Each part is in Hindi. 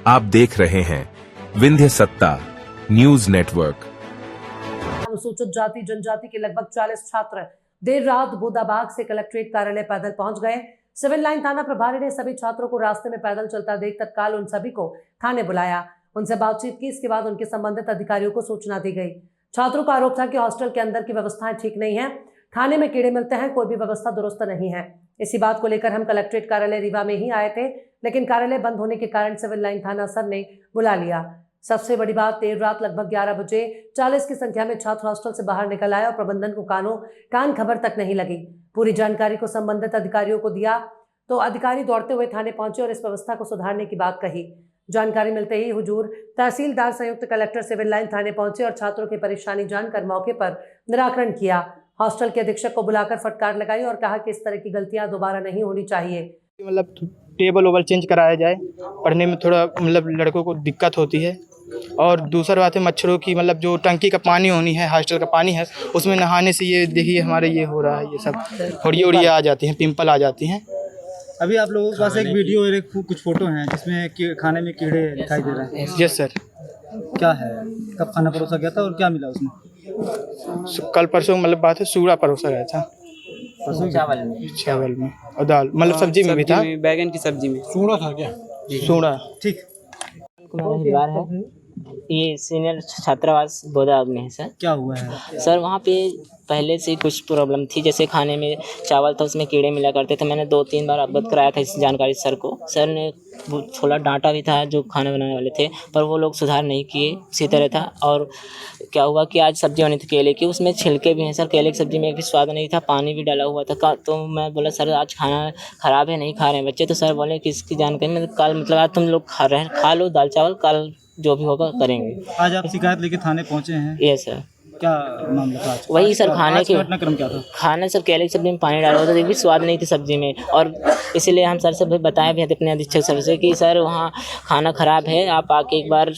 आप देख रहे हैं विंध्य सत्ता न्यूज नेटवर्क। अनुसूचित जाति जनजाति के लगभग 40 छात्र देर रात बोदाबाग से कलेक्ट्रेट कार्यालय पैदल पहुंच गए। सिविल लाइन थाना प्रभारी ने सभी छात्रों को रास्ते में पैदल चलता देख तत्काल उन सभी को थाने बुलाया, उनसे बातचीत की। इसके बाद उनके संबंधित अधिकारियों को सूचना दी गई। छात्रों का आरोप था कि हॉस्टल के अंदर की व्यवस्थाएं ठीक नहीं है, खाने में कीड़े मिलते हैं, कोई भी व्यवस्था दुरुस्त नहीं है। इसी बात को लेकर हम कलेक्ट्रेट कार्यालय रीवा में ही आए थे, लेकिन कार्यालय बंद होने के कारण सिविल लाइन थाना सर ने बुला लिया। सबसे बड़ी बात, देर रात लगभग 11 बजे 40 की संख्या में छात्र हॉस्टल से बाहर निकल आए और प्रबंधन को कान खबर तक नहीं लगी। पूरी जानकारी को संबंधित अधिकारियों को दिया तो अधिकारी दौड़ते हुए थाने पहुंचे और इस व्यवस्था को सुधारने की बात कही। जानकारी मिलते ही हुजूर तहसीलदार संयुक्त कलेक्टर सिविल लाइन थाने पहुंचे और छात्रों की परेशानी जानकर मौके पर निराकरण किया। हॉस्टल के अधीक्षक को बुलाकर फटकार लगाई और कहा कि इस तरह की गलतियां दोबारा नहीं होनी चाहिए। मतलब टेबल ओबल चेंज कराया जाए, पढ़ने में थोड़ा मतलब लड़कों को दिक्कत होती है। और दूसरा बात है मच्छरों की, मतलब जो टंकी का पानी होनी है, हॉस्टल का पानी है, उसमें नहाने से ये देखिए हमारे ये हो रहा है, ये सब फड़िया आ जाती हैं, पिंपल आ जाती हैं। अभी आप लोगों के पास एक वीडियो और एक कुछ फोटो हैं जिसमें खाने में कीड़े दिखाई दे रहे हैं। Yes sir. क्या है, कब खाना परोसा गया था और क्या मिला उसमें? कल परसों मतलब बात है, सूड़ा परोसा गया था चावल में और दाल, मतलब सब्जी में भी था, बैगन की सब्जी में सूड़ा था क्या? सूड़ा। ठीक। परिवार है, ये सीनियर छात्रावास बोदाबाग में है सर। क्या हुआ है सर? वहाँ पे पहले से कुछ प्रॉब्लम थी, जैसे खाने में चावल था उसमें कीड़े मिला करते थे। मैंने 2-3 बार अवगत कराया था इस जानकारी सर को। सर ने थोड़ा डांटा भी था जो खाना बनाने वाले थे, पर वो लोग सुधार नहीं किए, इसी तरह था। और क्या हुआ कि आज सब्जी बनी थी केले की, उसमें छिलके भी हैं सर। केले की सब्जी में एक भी स्वाद नहीं था, पानी भी डाला हुआ था। तो मैं बोला सर आज खाना ख़राब है, नहीं खा रहे हैं बच्चे। तो सर बोले कि इसकी जानकारी में कल मतलब आज तुम लोग खा लो दाल चावल, कल जो भी होगा करेंगे। आज आप शिकायत लेके थाने पहुंचे हैं? ये सर। क्या मामला था आज? वही सर, खाने के घटनाक्रम क्या था? खाना सर केले की सब्जी में पानी डाला हुआ था, एक भी स्वाद नहीं थी सब्जी में। और इसीलिए हम सर से बताए भी अपने अधीक्षक सर से कि सर वहाँ खाना ख़राब है, आप आके एक बार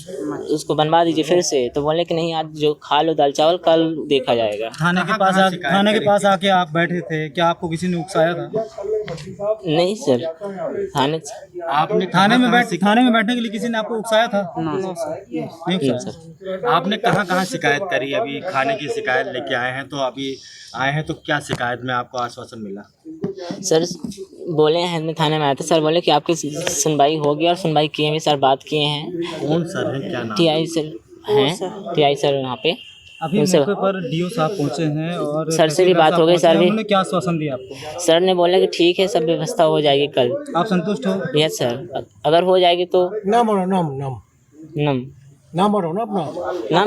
उसको बनवा दीजिए फिर से। तो बोले कि नहीं, आज जो खा लो दाल चावल, कल देखा जाएगा। थाने के पास आके आप बैठे थे, क्या आपको किसी ने उकसाया था? नहीं सर, थाने में बैठने के लिए किसी ने आपको उकसाया था? नहीं उकसाया। आपने कहाँ शिकायत करी? अभी खाने की शिकायत लेके आए हैं, तो अभी आए हैं तो क्या शिकायत में आपको आश्वासन मिला? सर बोले हैं, मैं थाने में आया था, सर बोले कि आपकी सुनवाई होगी और सुनवाई किए भी सर, बात किए हैं। कौन सर है, क्या नाम? टीआई सर हैं, टीआई सर यहाँ पे। अभी मौके पर डीओ साहब पहुंचे हैं और सर से भी बात हो गई। सर भी उन्होंने क्या आश्वासन दिया आपको? सर ने बोला कि ठीक है, सब व्यवस्था हो जाएगी कल। आप संतुष्ट हो? यस सर, अगर हो जाएगी तो नाम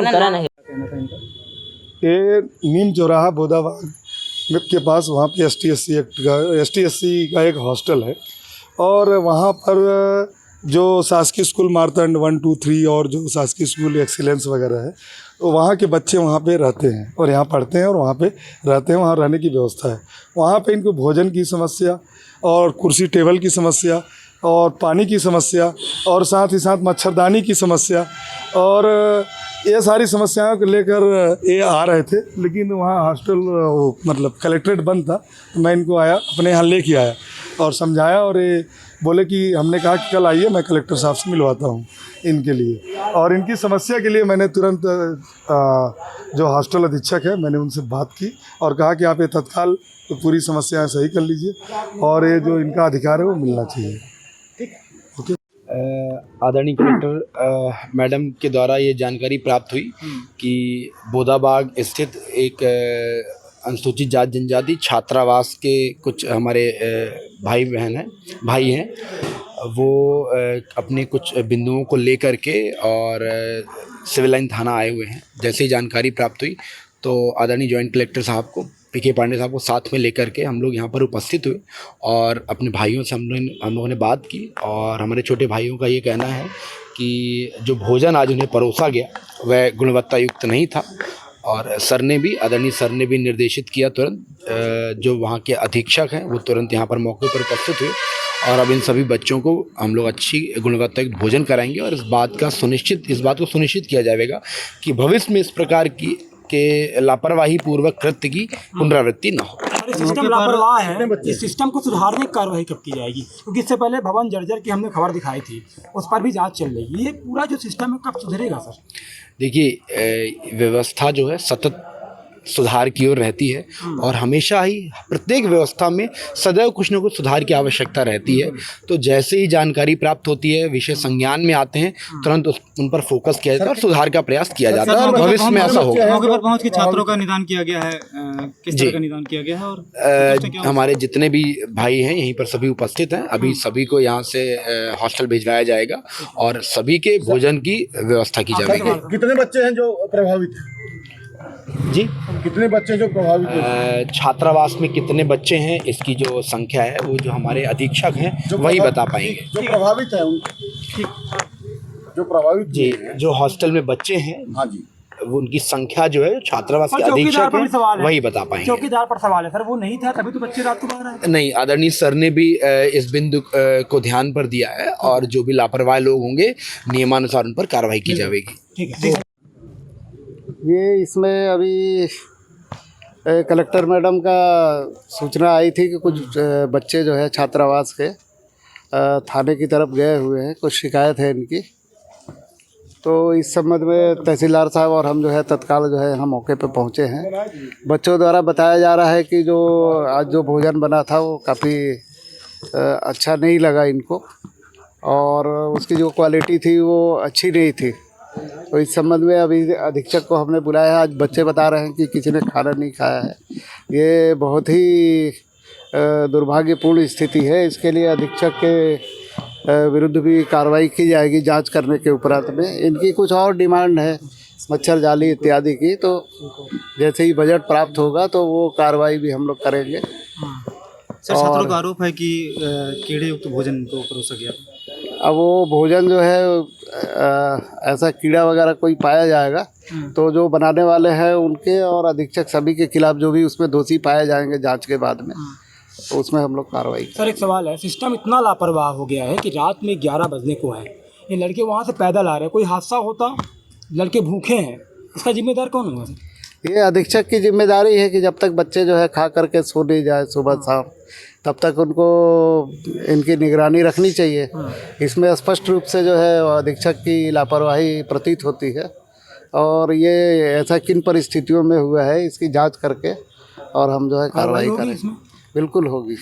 करा नहीं। ये नीम चौराहा बोदाबाग के पास, वहाँ पे एसटीएससी का एक हॉस्टल है और वहाँ पर जो शासकीय स्कूल मारतंड 1, 2, 3 और जो शासकीय स्कूल एक्सीलेंस वगैरह है, तो वहाँ के बच्चे वहाँ पे रहते हैं और यहाँ पढ़ते हैं और वहाँ पे रहते हैं, वहाँ रहने की व्यवस्था है। वहाँ पे इनको भोजन की समस्या और कुर्सी टेबल की समस्या और पानी की समस्या और साथ ही साथ मच्छरदानी की समस्या और ये सारी समस्याओं को लेकर ये आ रहे थे। लेकिन वहाँ हॉस्टल मतलब कलेक्ट्रेट बंद था, तो मैं इनको अपने यहाँ लेके आया और समझाया और ये बोले कि हमने कहा कि कल आइए, मैं कलेक्टर साहब से मिलवाता हूँ इनके लिए। और इनकी समस्या के लिए मैंने तुरंत जो हॉस्टल अधीक्षक है, मैंने उनसे बात की और कहा कि आप ये तत्काल तो पूरी समस्याएं सही कर लीजिए और ये जो इनका अधिकार है वो मिलना चाहिए। ओके। आदरणीय कलेक्टर मैडम के द्वारा ये जानकारी प्राप्त हुई कि बोदाबाग स्थित एक अनुसूचित जाति जनजाति छात्रावास के कुछ हमारे भाई हैं, वो अपने कुछ बिंदुओं को लेकर के और सिविल लाइन थाना आए हुए हैं। जैसे ही जानकारी प्राप्त हुई तो आदरणीय जॉइंट कलेक्टर साहब को, पीके पांडे साहब को साथ में लेकर के हम लोग यहाँ पर उपस्थित हुए और अपने भाइयों से हम लोगों ने बात की। और हमारे छोटे भाइयों का ये कहना है कि जो भोजन आज उन्हें परोसा गया वह गुणवत्ता युक्त नहीं था और आदरणीय सर ने भी निर्देशित किया तुरंत, जो वहाँ के अधीक्षक हैं वो तुरंत यहाँ पर मौके पर उपस्थित हुए और अब इन सभी बच्चों को हम लोग अच्छी गुणवत्ता युक्त भोजन कराएंगे और इस बात को सुनिश्चित किया जाएगा कि भविष्य में इस प्रकार की लापरवाही पूर्वक कृत्य की पुनरावृत्ति न हो। सिस्टम लापरवाह है, इस सिस्टम को सुधारने की कार्रवाई कब की जाएगी? क्योंकि इससे पहले भवन जर्जर की हमने खबर दिखाई थी, उस पर भी जांच चल रही है। ये पूरा जो सिस्टम है कब सुधरेगा सर? देखिए, व्यवस्था जो है सतत सुधार की ओर रहती है और हमेशा ही प्रत्येक व्यवस्था में सदैव कुछ न कुछ सुधार की आवश्यकता रहती है। तो जैसे ही जानकारी प्राप्त होती है, विषय संज्ञान में आते हैं, तुरंत उन पर फोकस किया जाता है और सुधार का प्रयास किया जाता है और भविष्य में ऐसा होगा। मौके पर पहुंच के छात्रों का निदान किया गया है, किस तरह का निदान किया गया है? और हमारे जितने भी भाई हैं यहीं पर सभी उपस्थित हैं। अभी सभी को यहाँ से हॉस्टल भिजवाया जाएगा और सभी के भोजन की व्यवस्था की जाएगी। कितने बच्चे हैं जो प्रभावित हैं? जी, कितने बच्चे जो प्रभावित हैं? छात्रावास में कितने बच्चे हैं इसकी जो संख्या है वो जो हमारे अधीक्षक हैं वही बता पाएंगे। जो प्रभावित है जो प्रभावित जी, जो हॉस्टल में बच्चे हैं, हाँ जी, वो उनकी संख्या जो है छात्रावास के अधीक्षक हैं वही बता पाएंगे। चौकीदार पर सवाल है सर, वो नहीं था तभी तो बच्चे रात को बाहर आए। नहीं, आदरणीय सर ने भी इस बिंदु को ध्यान पर दिया है और जो भी लापरवाह लोग होंगे नियमानुसार उन पर कार्रवाई की जाएगी। ठीक है। ये इसमें अभी कलेक्टर मैडम का सूचना आई थी कि कुछ बच्चे जो है छात्रावास के थाने की तरफ गए हुए हैं, कुछ शिकायत है इनकी। तो इस संबंध में तहसीलदार साहब और हम जो है तत्काल जो है यहाँ मौके पर पहुँचे हैं। बच्चों द्वारा बताया जा रहा है कि जो आज जो भोजन बना था वो काफ़ी अच्छा नहीं लगा इनको और उसकी जो क्वालिटी थी वो अच्छी नहीं थी। तो इस संबंध में अभी अधीक्षक को हमने बुलाया है। आज बच्चे बता रहे हैं कि किसी ने खाना नहीं खाया है। ये बहुत ही दुर्भाग्यपूर्ण स्थिति है। इसके लिए अधीक्षक के विरुद्ध भी कार्रवाई की जाएगी जांच करने के उपरांत में। इनकी कुछ और डिमांड है मच्छर जाली इत्यादि की, तो जैसे ही बजट प्राप्त होगा तो वो कार्रवाई भी हम लोग करेंगे। सर, छात्रों का आरोप है कि कीड़े युक्त भोजन को परोसा गया। अब वो भोजन जो है ऐसा कीड़ा वगैरह कोई पाया जाएगा तो जो बनाने वाले हैं उनके और अधीक्षक सभी के खिलाफ जो भी उसमें दोषी पाए जाएंगे जांच के बाद में, तो उसमें हम लोग कार्रवाई। सर, एक सवाल है, सिस्टम इतना लापरवाह हो गया है कि रात में 11 बजने को है, ये लड़के वहाँ से पैदल आ रहे हैं, कोई हादसा होता, लड़के भूखे हैं, इसका जिम्मेदार कौन होगा सर? ये अधीक्षक की जिम्मेदारी है कि जब तक बच्चे जो है खा करके सो नहीं जाए सुबह शाम, तब तक उनको इनकी निगरानी रखनी चाहिए। इसमें स्पष्ट रूप से जो है अधीक्षक की लापरवाही प्रतीत होती है और ये ऐसा किन परिस्थितियों में हुआ है इसकी जांच करके और हम जो है कार्रवाई करें। बिल्कुल होगी।